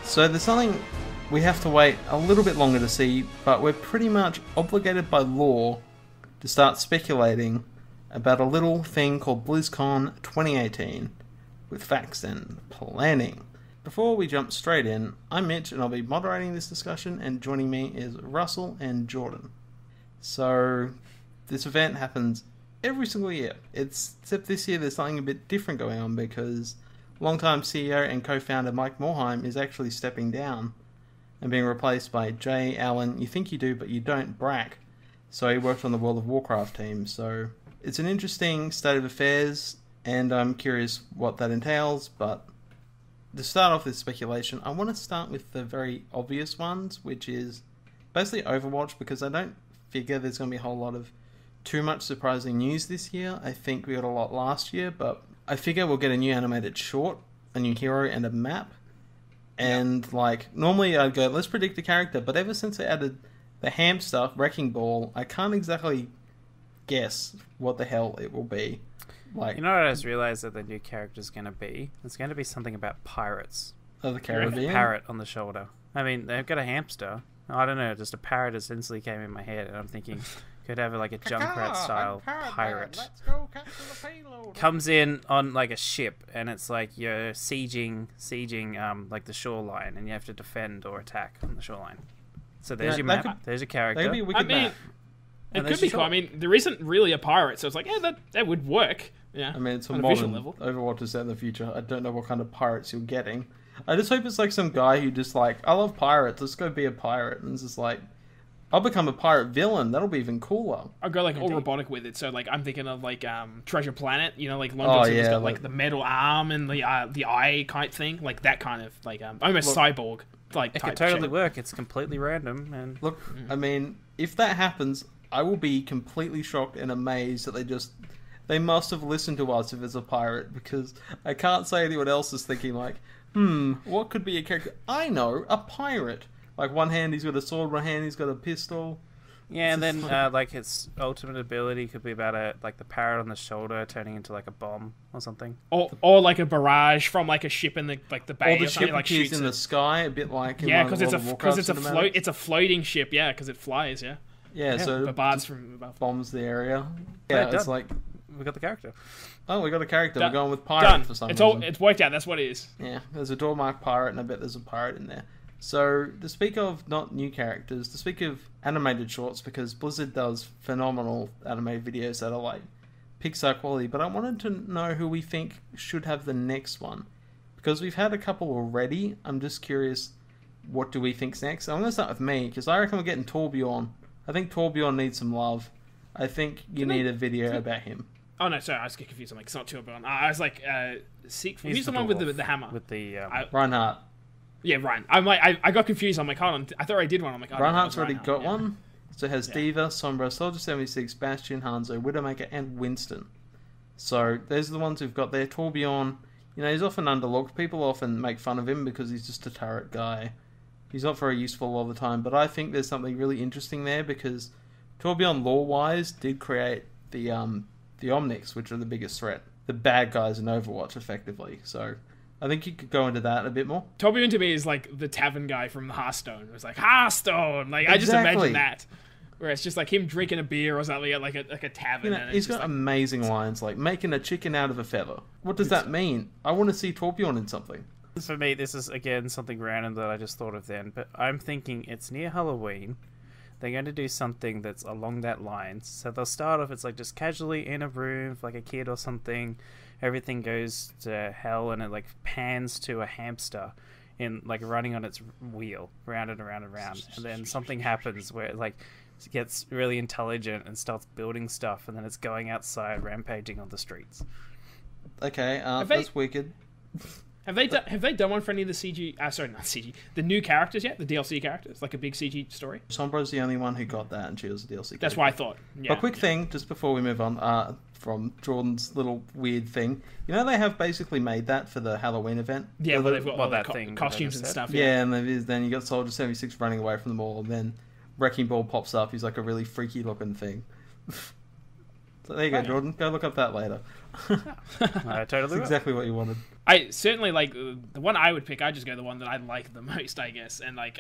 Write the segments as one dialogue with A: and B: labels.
A: So there's something we have to wait a little bit longer to see, but we're pretty much obligated by law to start speculating about a little thing called Blizzcon 2018 with facts and planning. Before we jump straight in, I'm Mitch and I'll be moderating this discussion, and joining me is Russell and Jordan. So this event happens every single year, except this year there's something a bit different going on because longtime CEO and co-founder Mike Morhaime is actually stepping down and being replaced by J. Allen, you think you do but you don't, Brack. So he worked on the World of WarCraft team. So it's an interesting state of affairs, and I'm curious what that entails. But to start off this speculation, I want to start with the very obvious ones, which is basically Overwatch, because I don't figure there's going to be a whole lot of too much surprising news this year. I think we got a lot last year, but I figure we'll get a new animated short, a new hero, and a map. And like, normally I'd go, let's predict a character, but ever since they added the hamster, Wrecking Ball, I can't exactly guess what the hell it will be. Like,
B: you know what I just realized that the new character is going to be? It's going to be something about pirates.
A: Of the Caribbean?
B: A parrot on the shoulder. I mean, they've got a hamster. I don't know, just a parrot just instantly came in my head, and I'm thinking, could have like a Junkrat style pirate.
C: Let's go capture the payload.
B: Comes in on like a ship, and it's like you're sieging like the shoreline, and you have to defend or attack on the shoreline. So there's your map. There's your character.
A: That could be a wicked map.
C: It could be cool. I mean, there isn't really a pirate, so it's like, yeah, that would work. Yeah.
A: I mean, it's a
C: on
A: modern
C: level.
A: Overwatch is set in the future. I don't know what kind of pirates you're getting. I just hope it's like some guy who just like, I love pirates, let's go be a pirate. And it's just like, I'll become a pirate villain. That'll be even cooler.
C: I'll go like all robotic with it. So like, I'm thinking of like Treasure Planet. You know, like London's got like the metal arm and the eye type thing, like that kind of like almost cyborg like.
B: It could totally work. It's completely random. And
A: look, I mean, if that happens, I will be completely shocked and amazed that they must have listened to us if it's a pirate, because I can't say anyone else is thinking like, what could be a character? I know, a pirate. Like, one hand he's got a sword, one hand he's got a pistol.
B: Yeah, and then like his ultimate ability could be about the parrot on the shoulder turning into like a bomb or something.
C: Or like a barrage from like a ship in the bay.
A: Or the ship like shoots in the sky, a bit like
C: because it's a floating ship. Yeah, because it flies. Yeah.
A: Yeah, so
C: barbards from above.
A: Bombs the area. Yeah, it's like
B: we got the character.
A: Oh, we got a character. We're going with pirate for some reason.
C: It's worked out. That's what it is.
A: Yeah, there's a Dormark pirate, and I bet there's a pirate in there. So, to speak of not new characters, to speak of animated shorts, because Blizzard does phenomenal animated videos that are like Pixar quality, but I wanted to know who we think should have the next one. Because we've had a couple already, I'm just curious, what do we think's next? I'm going to start with me, because I reckon we're getting Torbjorn. I think Torbjorn needs some love. I think you need a video about him.
C: Oh no, sorry, I was getting confused. I'm like, it's not Torbjorn. I was like, who's the one with the hammer?
B: With the
A: Reinhardt.
C: Yeah, Ryan. I'm like, I got confused. I'm like, hold on, I thought I did one. I'm like,
A: Reinhardt's already got one. So it has Diva, Sombra, Soldier 76, Bastion, Hanzo, Widowmaker, and Winston. So those are the ones who've got there. Torbjorn, you know, he's often underlooked. People often make fun of him because he's just a turret guy. He's not very useful all the time, but I think there's something really interesting there, because Torbjorn, lore-wise, did create the Omnics, which are the biggest threat. The bad guys in Overwatch, effectively. So I think you could go into that a bit more.
C: Torbjorn to me is like the tavern guy from Hearthstone. It was like, Hearthstone! Like, exactly. I just imagine that. Where it's just like him drinking a beer or something at like a tavern.
A: You know, he's got amazing lines, like making a chicken out of a feather. What does that mean? I want to see Torbjorn in something.
B: For me, this is, again, something random that I just thought of then, but I'm thinking it's near Halloween. They're going to do something that's along that line. So they'll start off, it's like just casually in a room for like a kid or something. Everything goes to hell, and it like pans to a hamster in like running on its wheel, round and around and around. And then something happens where it like gets really intelligent and starts building stuff, and then it's going outside rampaging on the streets.
A: Okay, that's wicked.
C: Have they done one for any of the CG? Sorry, not CG. The new characters yet? The DLC characters, like a big CG story.
A: Sombra's the only one who got that, and she was a DLC.
C: That's what I thought. Yeah,
A: but quick thing, just before we move on, from Jordan's little weird thing, you know, they have basically made that for the Halloween event.
C: Yeah, well, they've got all
B: that
C: the
B: thing
C: costumes and stuff.
A: Yeah, and then you got Soldier 76 running away from them all, and then Wrecking Ball pops up. He's like a really freaky looking thing. So there you go, Jordan. Go look up that later.
B: I totally will.
A: Exactly what you wanted.
C: I certainly like the one I would pick. I just go the one that I like the most, I guess. And like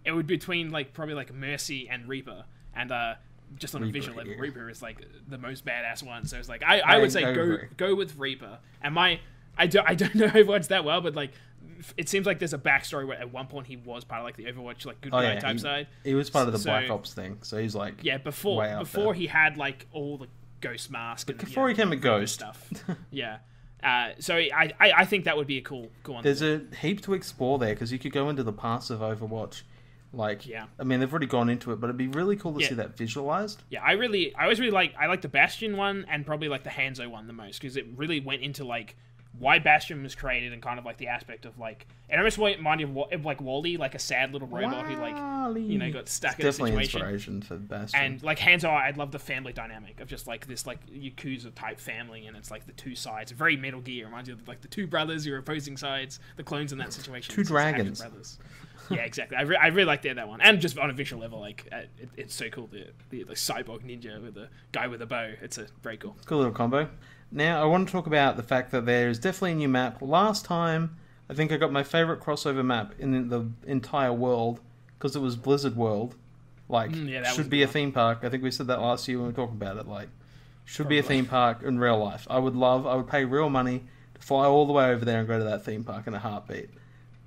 C: it would be between like probably like Mercy and Reaper, and just on a visual level, Reaper is like the most badass one. So it's like I would say go with Reaper. And I don't know Overwatch that well, but like it seems like there's a backstory where at one point he was part of like the Overwatch like good guy type side.
A: He was part of the Black Ops thing, so he's like
C: before he had like all the ghost mask.
A: But before he became a ghost
C: stuff. Yeah. So I think that would be a cool one.
A: There's a heap to explore there because you could go into the past of Overwatch. Like, I mean, they've already gone into it, but it'd be really cool to see that visualized.
C: Yeah, I always really like the Bastion one and probably like the Hanzo one the most because it really went into like why Bastion was created and kind of like the aspect of like it almost reminded me of like Wally, like a sad little robot who like got stuck in a situation.
A: Definitely inspiration for Bastion.
C: And like Hanzo, I love the family dynamic of just like this like Yakuza type family, and it's like the two sides. Very Metal Gear, reminds you of like the two brothers who are opposing sides, the clones in that situation.
A: Two dragons.
C: Brothers. Yeah, exactly. I really like that one, and just on a visual level, like it's so cool. The cyborg ninja with the guy with a bow. It's a very cool.
A: Cool little combo. Now I want to talk about the fact that there is definitely a new map. Last time, I think I got my favorite crossover map in the entire world because it was Blizzard World. Like, should be a theme park. I think we said that last year when we were talking about it. Like, should be a theme park in real life. I would pay real money to fly all the way over there and go to that theme park in a heartbeat.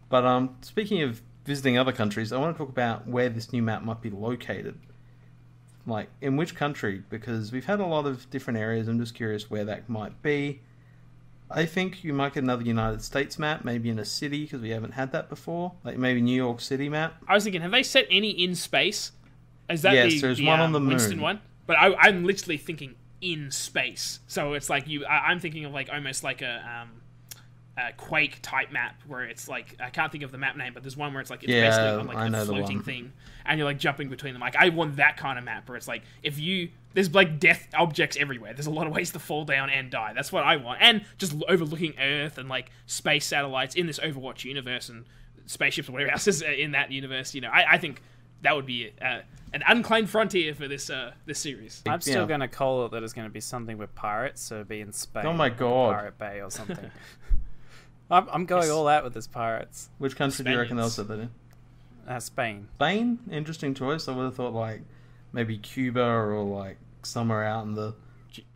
A: But speaking of visiting other countries, I want to talk about where this new map might be located. Like, in which country? Because we've had a lot of different areas. I'm just curious where that might be. I think you might get another United States map, maybe in a city, because we haven't had that before. Like, maybe New York City map.
C: I was thinking, have they set any in space? Is that
A: there's one on the moon.
C: Winston one? But I'm literally thinking in space. So it's like I'm thinking of like almost like a Quake type map where it's like I can't think of the map name, but there's one where it's like it's basically on like the floating thing, and you're like jumping between them. Like I want that kind of map where it's like there's like death objects everywhere. There's a lot of ways to fall down and die. That's what I want, and just overlooking Earth and like space satellites in this Overwatch universe and spaceships or whatever else is in that universe. You know, I think that would be an unclaimed frontier for this series.
B: I'm still going to call it that it's going to be something with pirates, so it'd be in Spain.
A: Oh my god,
B: Pirate Bay or something. I'm going all out with this pirates.
A: Which country do you reckon they'll set that in?
B: Spain.
A: Spain? Interesting choice. I would have thought like maybe Cuba or like somewhere out in the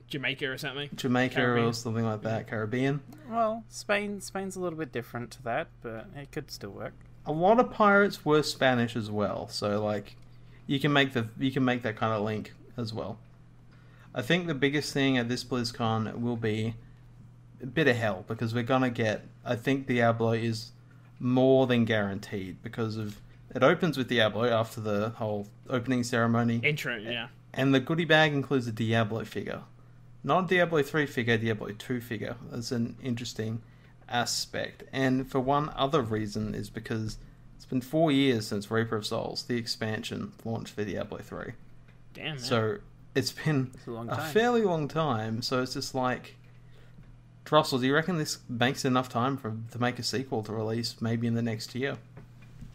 C: Jamaica or something.
A: Caribbean. Or something like that. Caribbean.
B: Well, Spain's a little bit different to that, but it could still work.
A: A lot of pirates were Spanish as well, so like you can make that kind of link as well. I think the biggest thing at this BlizzCon will be a bit of hell because we're gonna get. I think Diablo is more than guaranteed because of it opens with Diablo after the whole opening ceremony
C: intro, yeah.
A: And the goodie bag includes a Diablo figure, not a Diablo 3 figure, Diablo 2 figure. That's an interesting aspect, and for one other reason is because it's been 4 years since Reaper of Souls, the expansion, launched for Diablo 3.
C: Damn, man.
A: So it's been a fairly long time. So it's just like, Russell, do you reckon this makes enough time to make a sequel to release maybe in the next year?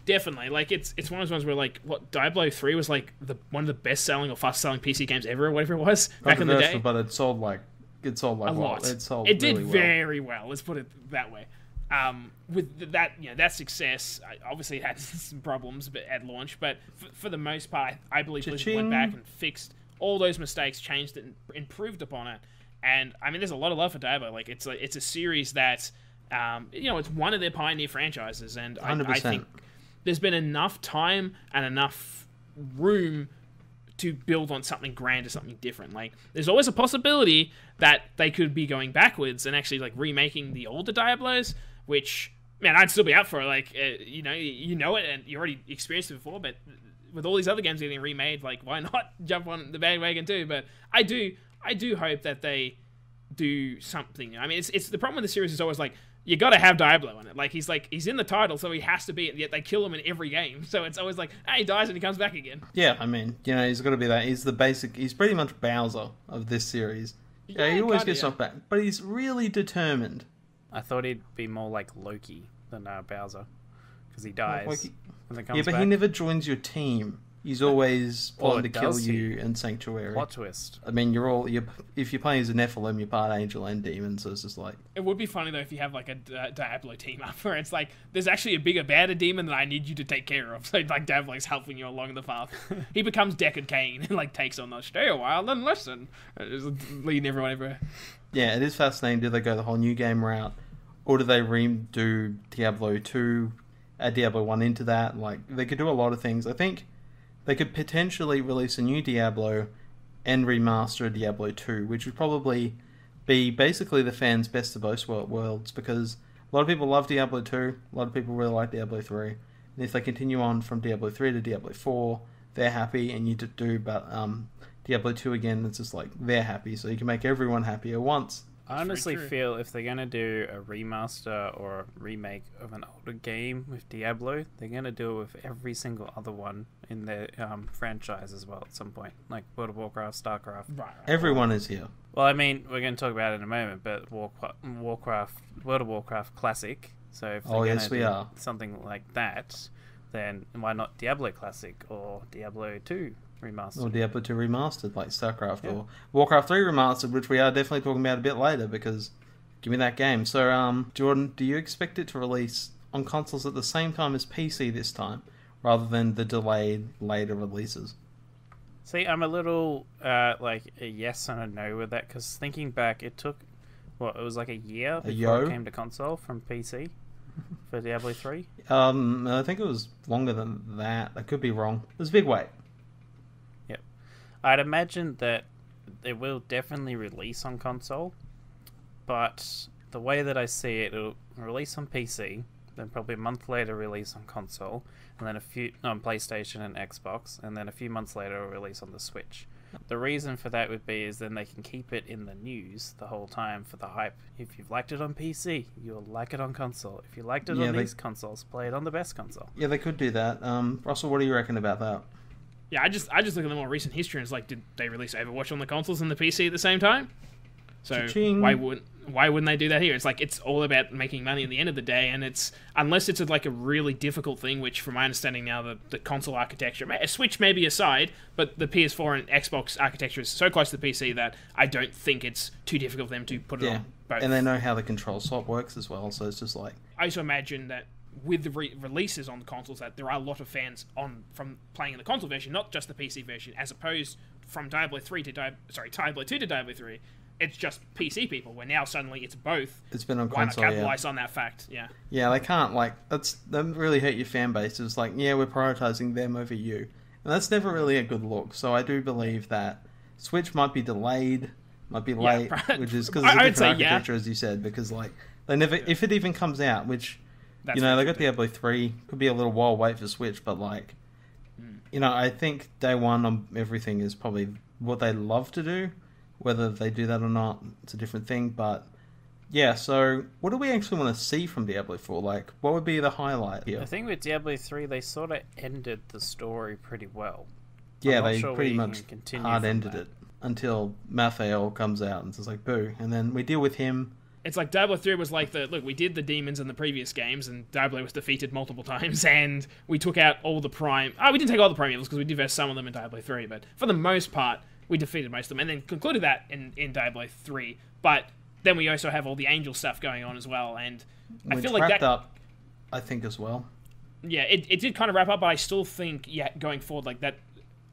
C: Definitely. Like it's one of those ones where like Diablo 3 was like one of the best selling or fast selling PC games ever or whatever it was back in the day.
A: But it sold like a lot.
C: It did really very well. Let's put it that way. With that, that success, obviously it had some problems at launch, but for the most part, I believe Blizzard went back and fixed all those mistakes, changed it, and improved upon it. And I mean, there's a lot of love for Diablo. Like it's a series that, it's one of their pioneer franchises, and I think there's been enough time and enough room to build on something grand or something different. Like, there's always a possibility that they could be going backwards and actually like remaking the older Diablos, which, man, I'd still be up for it. Like, you know it, and you already experienced it before, but with all these other games getting remade, like, why not jump on the bandwagon too? But I do hope that they do something. I mean, it's the problem with the series is always like, you got to have Diablo in it. Like, he's in the title, so he has to be it, yet they kill him in every game. So it's always like, hey, he dies and he comes back again.
A: Yeah, I mean, he's got to be that. He's the basic, he's pretty much Bowser of this series. Yeah, he always gets knocked back, but he's really determined.
B: I thought he'd be more like Loki than Bowser, because he dies and then comes
A: back. He never joins your team. he's always plotting to kill
B: does he?
A: you in Sanctuary.
B: Plot twist.
A: I mean, if you're playing as a Nephilim, you're part angel and demon, so it's just like...
C: It would be funny, though, if you have, like, a Diablo team-up where it's like, there's actually a bigger, badder demon that I need you to take care of. So, like, Diablo's helping you along the path. He becomes Deckard Cain and, like, takes on the stay a while and listen. Just leading everyone everywhere.
A: Yeah, it is fascinating. Do they go the whole new game route? Or do they redo Diablo 2, add Diablo 1 into that? Like, they could do a lot of things. I think they could potentially release a new Diablo and remaster a Diablo 2, which would probably be basically the fans' best of both worlds, because a lot of people love Diablo 2, a lot of people really like Diablo 3, and if they continue on from Diablo 3 to Diablo 4, they're happy, and you do Diablo 2 again, it's just like, they're happy, so you can make everyone happy at once.
B: I honestly feel if they're going to do a remaster or a remake of an older game with Diablo, they're going to do it with every single other one in their franchise as well at some point. Like World of Warcraft, StarCraft.
C: Right.
A: Everyone is here.
B: Well, I mean, we're going to talk about it in a moment, but World of Warcraft Classic. So if they're going to do something like that, then why not Diablo Classic or Diablo 2? Remastered.
A: Or Diablo 2 Remastered, like StarCraft, or Warcraft 3 Remastered, which we are definitely talking about a bit later, because give me that game. So, Jordan, do you expect it to release on consoles at the same time as PC this time, rather than the delayed later releases?
B: See, I'm a little, like, a yes and a no with that, because thinking back, it took, it was like a year before it came to console from PC for Diablo 3?
A: I think it was longer than that. I could be wrong. It was a big wait.
B: I'd imagine that it will definitely release on console, but the way that I see it, it'll release on PC, then probably a month later release on console, and then on PlayStation and Xbox, and then a few months later it'll release on the Switch. The reason for that would be is then they can keep it in the news the whole time for the hype. If you've liked it on PC, you'll like it on console. If you liked it on these consoles, play it on the best console.
A: Yeah, they could do that. Russell, what do you reckon about that?
C: Yeah, I just look at the more recent history and it's like, did they release Overwatch on the consoles and the PC at the same time? So
A: Cha-ching.
C: why wouldn't they do that here? It's like, it's all about making money at the end of the day, and it's unless it's like a really difficult thing, which from my understanding now, the console architecture, Switch may be aside, but the PS4 and Xbox architecture is so close to the PC that I don't think it's too difficult for them to put it on both.
A: And they know how the control swap works as well, so it's just like...
C: I also imagine that with the releases on the consoles, that there are a lot of fans from playing in the console version, not just the PC version, as opposed from Diablo 2 to Diablo 3. It's just PC people, where now suddenly it's both.
A: It's been on
C: Why
A: console,
C: not capitalize on that fact? Yeah.
A: Yeah, they can't, like, that really hurt your fan base. It's like, yeah, we're prioritizing them over you. And that's never really a good look. So I do believe that Switch might be delayed, might be late, which is because it's a different architecture, as you said, because, like, they never, if it even comes out, which... That's they got Diablo 3. Could be a little while wait for Switch, but like, I think day one on everything is probably what they love to do. Whether they do that or not, it's a different thing. But yeah, so what do we actually want to see from Diablo 4? Like, what would be the highlight here?
B: I think with Diablo 3, they sort of ended the story pretty well.
A: Yeah, they pretty much hard ended it until Mathael comes out and it's like, boo. And then we deal with him.
C: It's like Diablo 3 was like we did the demons in the previous games, and Diablo was defeated multiple times, and we took out all the prime... we didn't take all the prime evils, because we did verse some of them in Diablo 3, but for the most part, we defeated most of them, and then concluded that in Diablo 3. But then we also have all the angel stuff going on as well, and I feel like that...
A: up, I think, as well.
C: Yeah, it did kind of wrap up, but I still think, going forward, like that...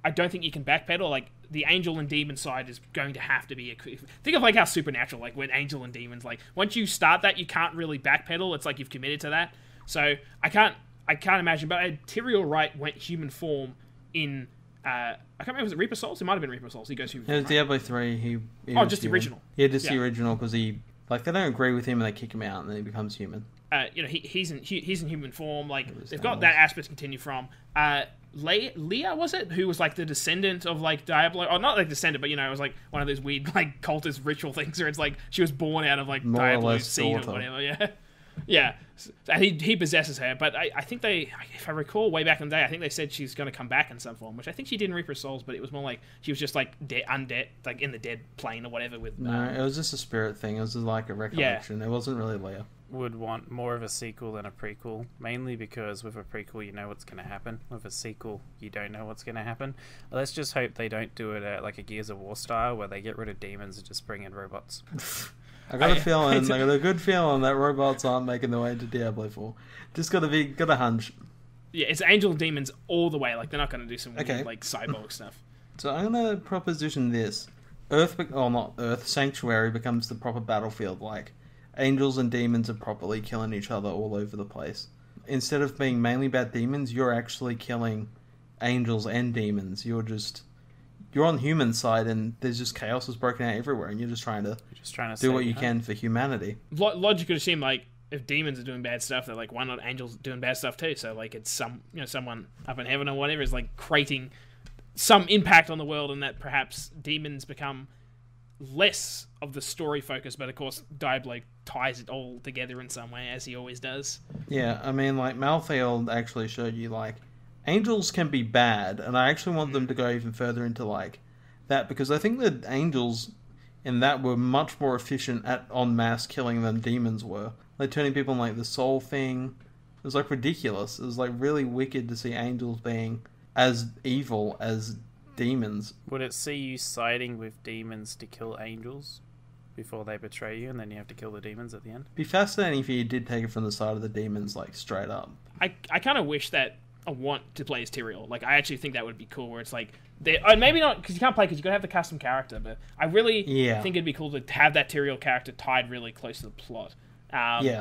C: I don't think you can backpedal. Like, the angel and demon side is going to have to be think of like how Supernatural, like when angel and demons, like once you start that, you can't really backpedal. It's like you've committed to that. So I can't imagine. But Tyrael Wright went human form in I can't remember, was it Reaper Souls? It might have been Reaper Souls. He goes human form.
A: It was Diablo 3. He
C: just the original.
A: Yeah, just the original, because they don't agree with him and they kick him out and then he becomes human.
C: He's in human form. Like, they've got that aspect to continue from. Leah, was it? Who was like the descendant of like Diablo, or not like descendant, but it was like one of those weird like cultist ritual things where it's like she was born out of like Diablo's seed or whatever. Yeah. And he possesses her, but I think if I recall way back in the day, I think they said she's going to come back in some form, which I think she did in Reaper Souls, but it was more like she was just like undead, like in the dead plane or whatever. With
A: no, it was just a spirit thing. It was just like a recollection. It wasn't really Leah.
B: would want more of a sequel than a prequel, mainly because with a prequel you know what's going to happen. With a sequel, you don't know what's going to happen. Let's just hope they don't do it like a Gears of War style, where they get rid of demons and just bring in robots.
A: I got a good feeling that robots aren't making their way into Diablo 4. Just got a hunch.
C: Yeah, it's angel and demons all the way. Like, they're not going to do some weird, like, cyborg stuff.
A: So I'm going to proposition this. Not Earth, Sanctuary becomes the proper battlefield, like, angels and demons are properly killing each other all over the place. Instead of being mainly about demons, you're actually killing angels and demons. You're on human side, and there's just chaos is broken out everywhere, and you're just trying to do what you can for humanity.
C: Logic could seem like if demons are doing bad stuff, they're like, why not angels doing bad stuff too? So like, it's someone up in heaven or whatever is like creating some impact on the world, and that perhaps demons become less of the story focus, but of course Diablo ties it all together in some way, as he always does.
A: Yeah, I mean, like, Malthael actually showed you, like, angels can be bad, and I actually want them to go even further into, like, that, because I think that angels in that were much more efficient at en masse killing than demons were. Like, turning people in, like, the soul thing, it was, like, ridiculous. It was, like, really wicked to see angels being as evil as demons.
B: Would it see you siding with demons to kill angels before they betray you, and then you have to kill the demons at the end?
A: Be fascinating if you did take it from the side of the demons, like, straight up.
C: I kind of wish that I want to play as Tyrael. Like, I actually think that would be cool, where it's like, maybe not, because you can't play, because you gotta have the custom character, but I really think it'd be cool to have that Tyrael character tied really close to the plot.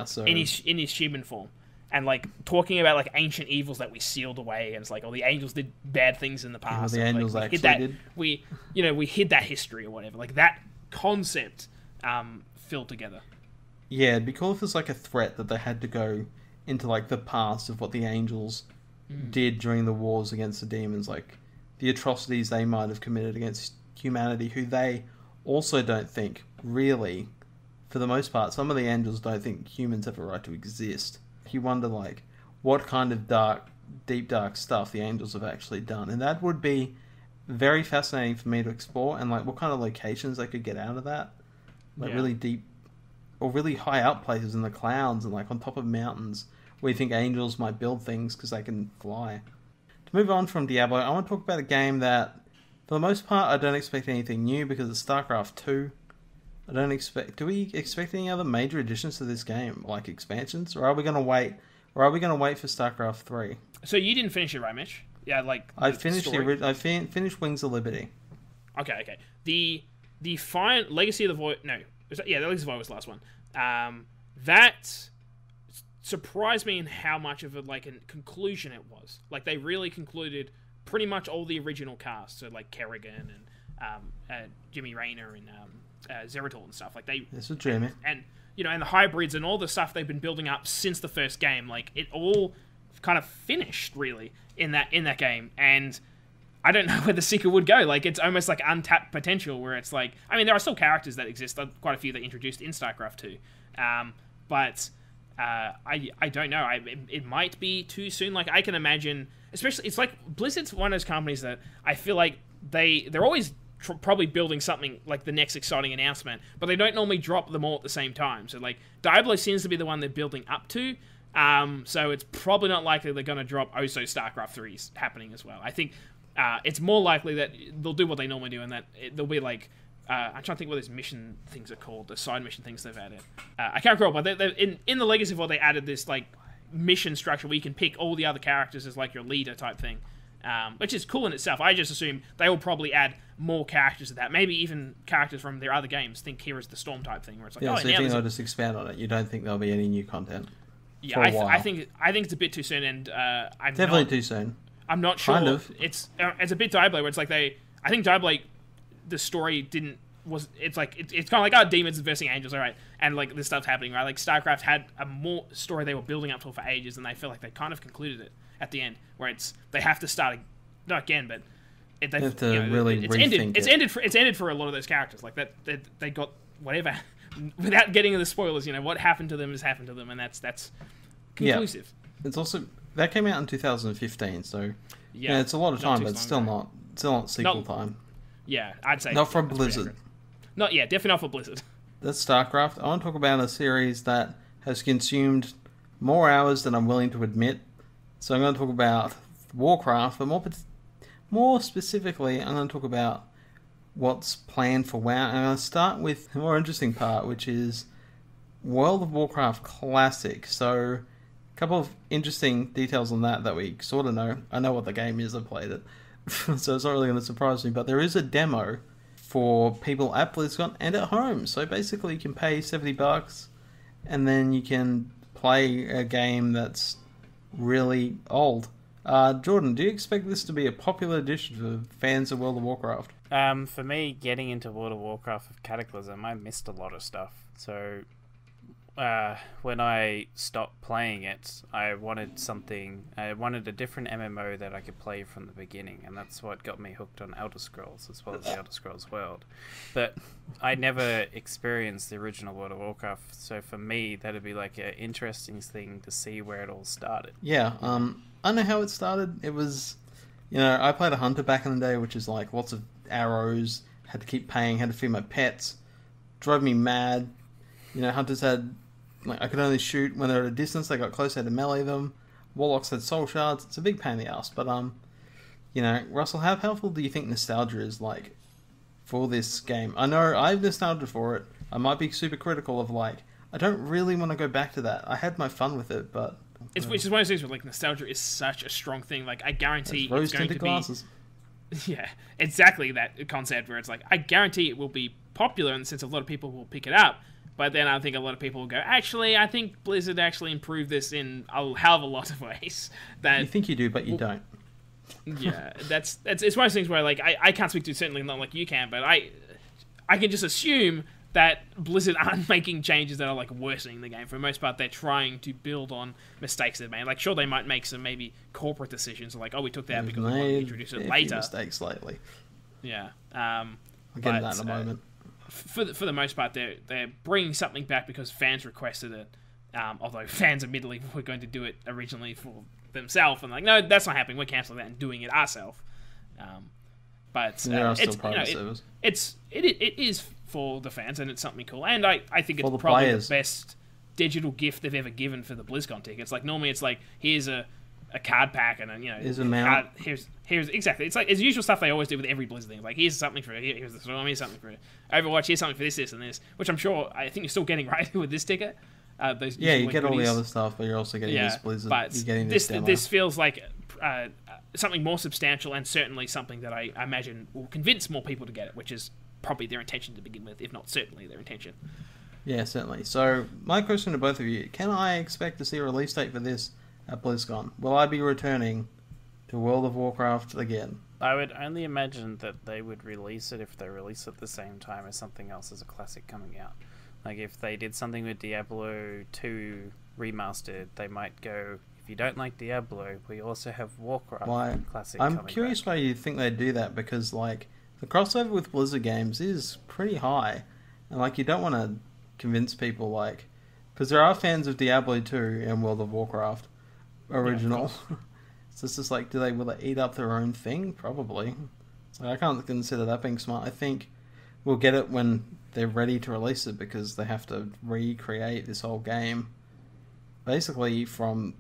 A: So
C: in his human form. And, like, talking about, like, ancient evils that we sealed away, and it's like, oh, the angels did bad things in the past.
A: The angels
C: like,
A: did.
C: We hid that history or whatever. Like, that concept filled together.
A: Yeah, it'd be cool if it's, like, a threat that they had to go into, like, the past of what the angels did during the wars against the demons. Like, the atrocities they might have committed against humanity, who they also don't think, really, for the most part, some of the angels don't think humans have a right to exist. You wonder, like, what kind of deep dark stuff the angels have actually done, and that would be very fascinating for me to explore, and like what kind of locations they could get out of that, like really deep or really high up places in the clouds and like on top of mountains where you think angels might build things because they can fly. To move on from Diablo, I want to talk about a game that for the most part I don't expect anything new because it's StarCraft 2. Do we expect any other major additions to this game, like expansions, or are we going to wait? Or are we going to wait for StarCraft 3?
C: So you didn't finish it, right, Mitch? Yeah, like
A: I finished finished Wings of Liberty.
C: Okay. The Legacy of the Void. No, the Legacy of the Void was the last one. That surprised me in how much of a conclusion it was. Like, they really concluded pretty much all the original cast. So like Kerrigan and Jimmy Rayner and Zeratul and stuff. Like
A: this was Jimmy.
C: And and the hybrids and all the stuff they've been building up since the first game. Like, it all kind of finished really in that game. And I don't know where the sequel would go. Like, it's almost like untapped potential where it's like, I mean, there are still characters that exist, quite a few that introduced in StarCraft 2. But I don't know. It might be too soon. Like, I can imagine, especially, it's like Blizzard's one of those companies that I feel like they're always probably building something like the next exciting announcement, but they don't normally drop them all at the same time. So like Diablo seems to be the one they're building up to. So it's probably not likely they're going to drop also StarCraft 3's happening as well. I think it's more likely that they'll do what they normally do, and that they'll be like, I'm trying to think what those mission things are called, the side mission things they've added. I can't recall, but in the Legacy of War, they added this like mission structure where you can pick all the other characters as like your leader type thing. Which is cool in itself. I just assume they will probably add more characters to that. Maybe even characters from their other games. Think Heroes of the Storm type thing, where it's like,
A: so you think they'll just expand on it? You don't think there'll be any new content?
C: Yeah, I think it's a bit too soon, and I'm
A: definitely too soon.
C: I'm not sure.
A: Kind of.
C: It's a bit Diablo, where it's like I think Diablo, the story didn't. It's kind of like, demons versing angels, all right, and like this stuff's happening, right? Like StarCraft had a more story they were building up to for ages, and they feel like they kind of concluded it at the end, where they have to start not again, but
A: they have to really rethink it.
C: It's ended for a lot of those characters. Like that, they got whatever without getting into the spoilers. What happened to them has happened to them, and that's conclusive.
A: Yeah. It's also that came out in 2015, so it's a lot of time, but still not sequel time.
C: Yeah, I'd say
A: not from Blizzard.
C: Definitely not for Blizzard.
A: That's StarCraft. I want to talk about a series that has consumed more hours than I'm willing to admit. So I'm going to talk about WarCraft, but more specifically, I'm going to talk about what's planned for WoW. And I'm going to start with the more interesting part, which is World of Warcraft Classic. So a couple of interesting details on that we sort of know. I know what the game is, I played it. So it's not really going to surprise me, but there is a demo for people at BlizzCon and at home. So basically you can pay $70 and then you can play a game that's really old. Jordan, do you expect this to be a popular addition for fans of World of Warcraft?
B: For me, getting into World of Warcraft with Cataclysm, I missed a lot of stuff. So when I stopped playing it, I wanted a different MMO that I could play from the beginning, and that's what got me hooked on Elder Scrolls, as well as the Elder Scrolls world. But I never experienced the original World of Warcraft, so for me, that'd be like an interesting thing to see where it all started.
A: Yeah, I know how it started. It was, I played a hunter back in the day, which is like lots of arrows, had to keep paying, had to feed my pets, drove me mad. Hunters had, I could only shoot when they're at a distance. They got close, I had to melee them. Warlocks had soul shards. It's a big pain in the ass. But, Russell, how powerful do you think nostalgia is, like, for this game? I know I have nostalgia for it. I might be super critical of, I don't really want to go back to that. I had my fun with it, but...
C: Which is one of those things where, nostalgia is such a strong thing. I guarantee it's going to
A: glasses.
C: be... Yeah, exactly that concept where it's I guarantee it will be popular in the sense a lot of people will pick it up. But then I think a lot of people will go, actually, I think Blizzard actually improved this in a hell of a lot of ways. That
A: you think you do, but you don't.
C: Yeah, it's one of those things where I can't speak to, certainly not like you can, but I can just assume that Blizzard aren't making changes that are worsening the game. For the most part, they're trying to build on mistakes they've made. Sure, they might make some maybe corporate decisions, we took that because we want to introduce it later.
A: Mistakes lately.
C: Yeah.
A: I'll get into that in a moment.
C: For the most part, they're bringing something back because fans requested it. Although fans admittedly were going to do it originally for themselves, and no, that's not happening. We're cancelling that and doing it ourselves. But
A: there are still private servers.
C: It is for the fans, and it's something cool. And I think it's probably
A: players.
C: The best digital gift they've ever given for the BlizzCon tickets. Normally it's here's a card pack and
A: here's a mount.
C: Here's exactly. It's it's the usual stuff they always do with every Blizzard thing. Here's something for here's the storm, here's something for Overwatch, here's something for this, and this. Which I think you're still getting right with this ticket.
A: You get all the other stuff, but you're also getting this Blizzard.
C: But
A: you're getting this demo.
C: This feels like something more substantial, and certainly something that I imagine will convince more people to get it, which is probably their intention to begin with, if not certainly their intention.
A: Yeah, certainly. So my question to both of you: can I expect to see a release date for this at BlizzCon? Will I be returning to World of Warcraft again?
B: I would only imagine that they would release it if they release it at the same time as something else as a classic coming out. If they did something with Diablo 2 Remastered, they might go, if you don't like Diablo, we also have WarCraft Classic
A: I'm curious why you think they'd do that, because the crossover with Blizzard games is pretty high. And you don't want to convince people because there are fans of Diablo 2 and World of Warcraft original. Yeah, so it's just will they eat up their own thing? Probably. I can't consider that being smart. I think we'll get it when they're ready to release it, because they have to recreate this whole game basically from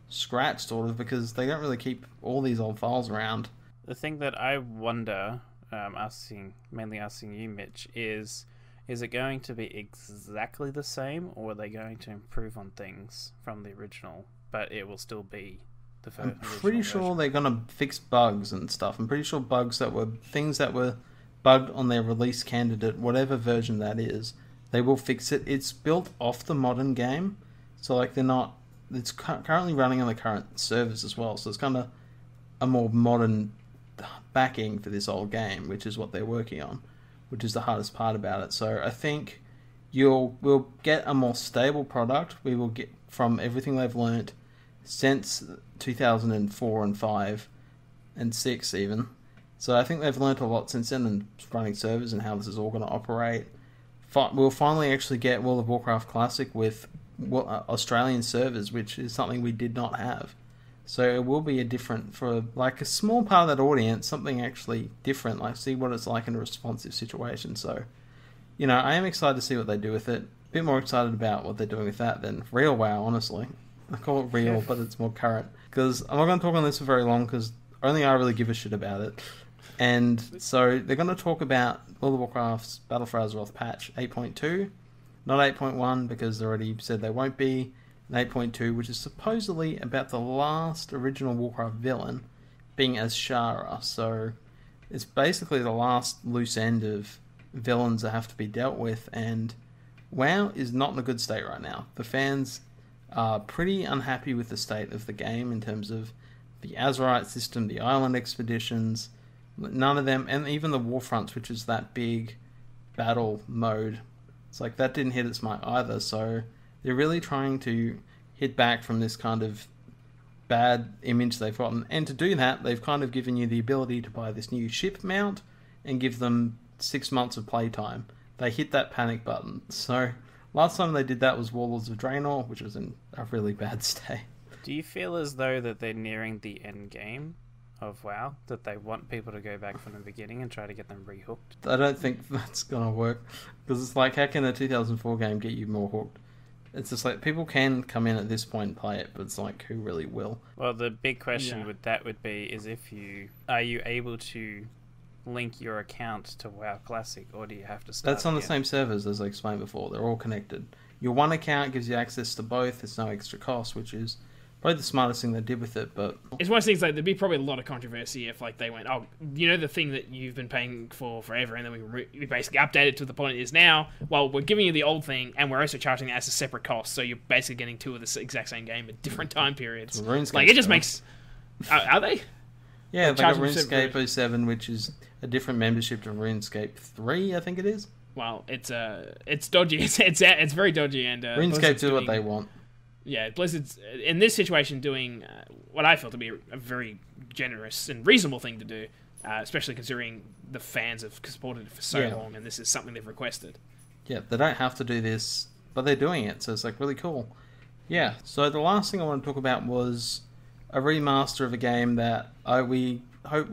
A: scratch, sort of, because they don't really keep all these old files around.
B: The thing that I wonder, mainly asking you, Mitch, is it going to be exactly the same, or are they going to improve on things from the original, but it will still be the first? I'm
A: pretty sure they're going to fix bugs and stuff. I'm pretty sure things that were bugged on their release candidate, whatever version that is, they will fix it. It's built off the modern game, so it's currently running on the current servers as well, so it's kind of a more modern backing for this old game, which is what they're working on, which is the hardest part about it. So I think we'll get a more stable product. We will get, from everything they've learnt since 2004 and 5 and 6 even. So I think they've learnt a lot since then, and running servers and how this is all going to operate. We'll finally actually get World of Warcraft Classic with Australian servers, which is something we did not have. So it will be for a small part of that audience, something actually different, see what it's like in a responsive situation. So, I am excited to see what they do with it. bit more excited about what they're doing with that than real WoW, honestly. I call it real, but it's more current. Because I'm not going to talk on this for very long, because only I really give a shit about it. And so they're going to talk about World of Warcraft's Battle for Azeroth patch 8.2, not 8.1, because they already said they won't be, and 8.2, which is supposedly about the last original Warcraft villain being Azshara. So it's basically the last loose end of villains that have to be dealt with, and WoW is not in a good state right now. The fans are pretty unhappy with the state of the game in terms of the Azerite system, the island expeditions, none of them, and even the Warfronts, which is that big battle mode. It's like that didn't hit its mark either, so they're really trying to hit back from this kind of bad image they've gotten. And to do that, they've kind of given you the ability to buy this new ship mount and give them 6 months of playtime. They hit that panic button. So last time they did that was Warlords of Draenor, which was in a really bad state.
B: Do you feel as though that they're nearing the end game of WoW? That they want people to go back from the beginning and try to get them rehooked?
A: I don't think that's going to work. Because it's like, how can a 2004 game get you more hooked? It's just like, people can come in at this point and play it, but it's like, who really will?
B: Well, the big question with that would be, is are you able to link your account to WoW Classic, or do you have to start
A: That's on
B: again?
A: the same servers as I explained before. They're all connected. Your one account gives you access to both. There's no extra cost, which is probably the smartest thing they did with it. But
C: it's one of those things, like, there'd be probably a lot of controversy if, like, they went, oh, you know, the thing that you've been paying for forever, and then we basically update it to the point it is now. Well, we're giving you the old thing, and we're also charging it as a separate cost, so you're basically getting two of the exact same game at different time periods. Like, it just makes... Are they?
A: Yeah,
C: Like,
A: they got
C: charging
A: RuneScape 07, which is a different membership to RuneScape 3, I think it is.
C: Well, it's dodgy. It's very dodgy, and
A: RuneScape do what they want.
C: Yeah, Blizzard's in this situation doing what I feel to be a very generous and reasonable thing to do, especially considering the fans have supported it for so long, and this is something they've requested.
A: Yeah, they don't have to do this, but they're doing it, so it's like really cool. Yeah, so the last thing I want to talk about was a remaster of a game that we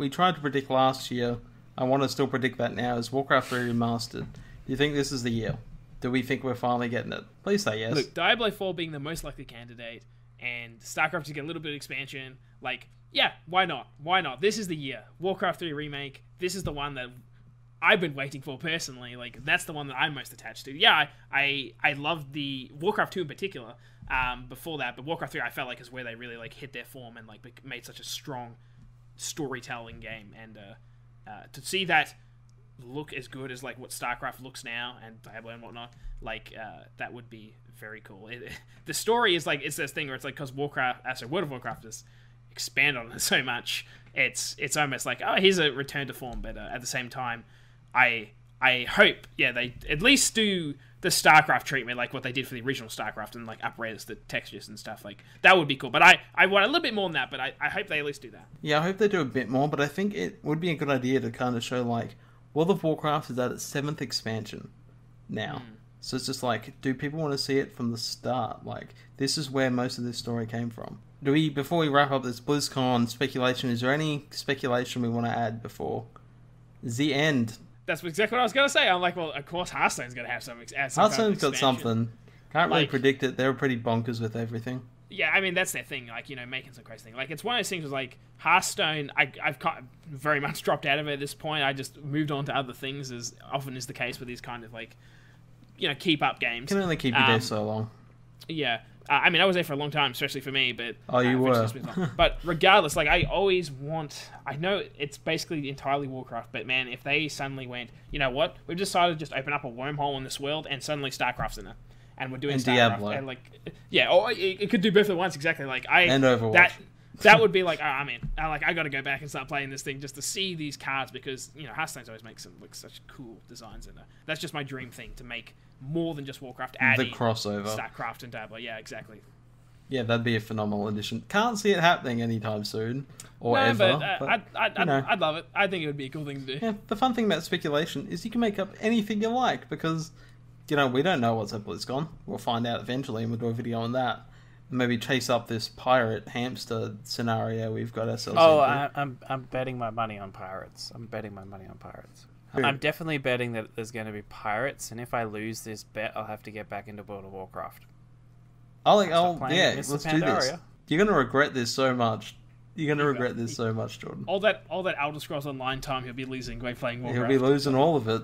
A: tried to predict last year. I want to still predict that now, is WarCraft 3 Remastered. Do you think this is the year? Do we think we're finally getting it? Please say yes.
C: Look, Diablo 4 being the most likely candidate, and StarCraft to get a little bit of expansion, like, yeah, why not? Why not? This is the year. WarCraft 3 Remake, this is the one that I've been waiting for personally. Like, that's the one that I'm most attached to. Yeah, I loved the WarCraft 2 in particular before that, but WarCraft 3 I felt like is where they really, like, hit their form and, like, made such a strong storytelling game. And to see that look as good as, like, what StarCraft looks now, and Diablo and whatnot, like, that would be very cool. The story is, like, it's this thing where it's like, because World of Warcraft has expanded on it so much, it's almost like, oh, here's a return to form, but at the same time, I hope, they at least do the StarCraft treatment, like what they did for the original StarCraft, and, like, up-res the textures and stuff. Like, that would be cool. But I want a little bit more than that, but I hope they at least do that.
A: Yeah, I hope they do a bit more, but I think it would be a good idea to kind of show, like, World of Warcraft is at its 7th expansion now. So it's just like, do people want to see it from the start? Like, this is where most of this story came from. Before we wrap up this BlizzCon speculation, is there any speculation we want to add before the end?
C: That's exactly what I was going to say. I'm like, well, of course Hearthstone's going to have some
A: Hearthstone's got something. Can't really predict it. They're pretty bonkers with everything.
C: Yeah, I mean, that's their thing, like, you know, making some crazy thing. Like, it's one of those things where, like, Hearthstone, I've very much dropped out of it at this point. I just moved on to other things, as often is the case with these kind of, like, you know, keep-up games.
A: Can only keep you there so long.
C: Yeah. I mean, I was there for a long time, especially for me, but...
A: Oh, you were.
C: But regardless, like, I always want... I know it's basically entirely Warcraft, but, man, if they suddenly went, you know what, we've decided to just open up a wormhole in this world, and suddenly StarCraft's in it. And we're doing StarCraft,
A: Diablo.
C: and, like, yeah, or it could do both at once, exactly. Like,
A: and Overwatch.
C: That would be like, oh, I'm in. I got to go back and start playing this thing just to see these cards, because, you know, Hearthstone's always makes some, like, such cool designs in there. That's just my dream thing, to make more than just Warcraft, adding
A: the crossover,
C: StarCraft and Diablo. Yeah, exactly.
A: Yeah, that'd be a phenomenal addition. Can't see it happening anytime soon, or
C: no,
A: ever.
C: But I'd love it. I think it would be a cool thing to do.
A: Yeah, the fun thing about speculation is you can make up anything you like, because, you know, we don't know what's at BlizzCon. We'll find out eventually, and we'll do a video on that. Maybe chase up this pirate hamster scenario we've got ourselves into.
B: I'm betting my money on pirates. I'm definitely betting that there's going to be pirates, and if I lose this bet, I'll have to get back into World of Warcraft.
A: Yeah, let's do this. You're going to regret this so much. You're going to regret this so much, Jordan.
C: All that Elder Scrolls Online time he'll be losing by playing Warcraft.
A: He'll be losing all of it.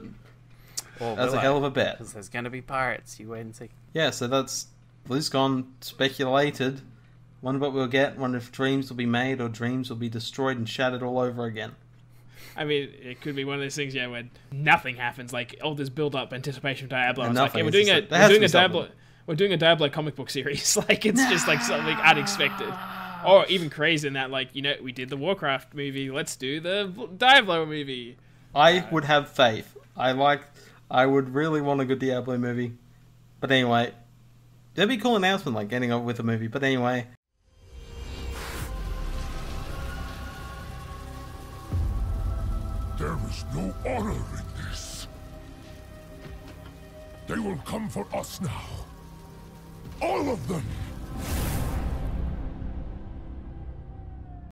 A: That's a hell of a bet.
B: Because there's going to be pirates. You wait and see.
A: Yeah, so that's Blizzcon speculated. Wonder what we'll get. Wonder if dreams will be made or dreams will be destroyed and shattered all over again.
C: I mean, it could be one of those things, yeah, where nothing happens. Like all this build-up anticipation for Diablo. It's like, yeah, we're doing a Diablo comic book series. Like it's just like something unexpected. Or even crazy in that, like, you know, we did the WarCraft movie. Let's do the Diablo movie.
A: I would have faith. I would really want a good Diablo movie. But anyway, that'd be a cool announcement, like getting up with a movie. But anyway.
D: There is no honor in this. They will come for us now. All of them.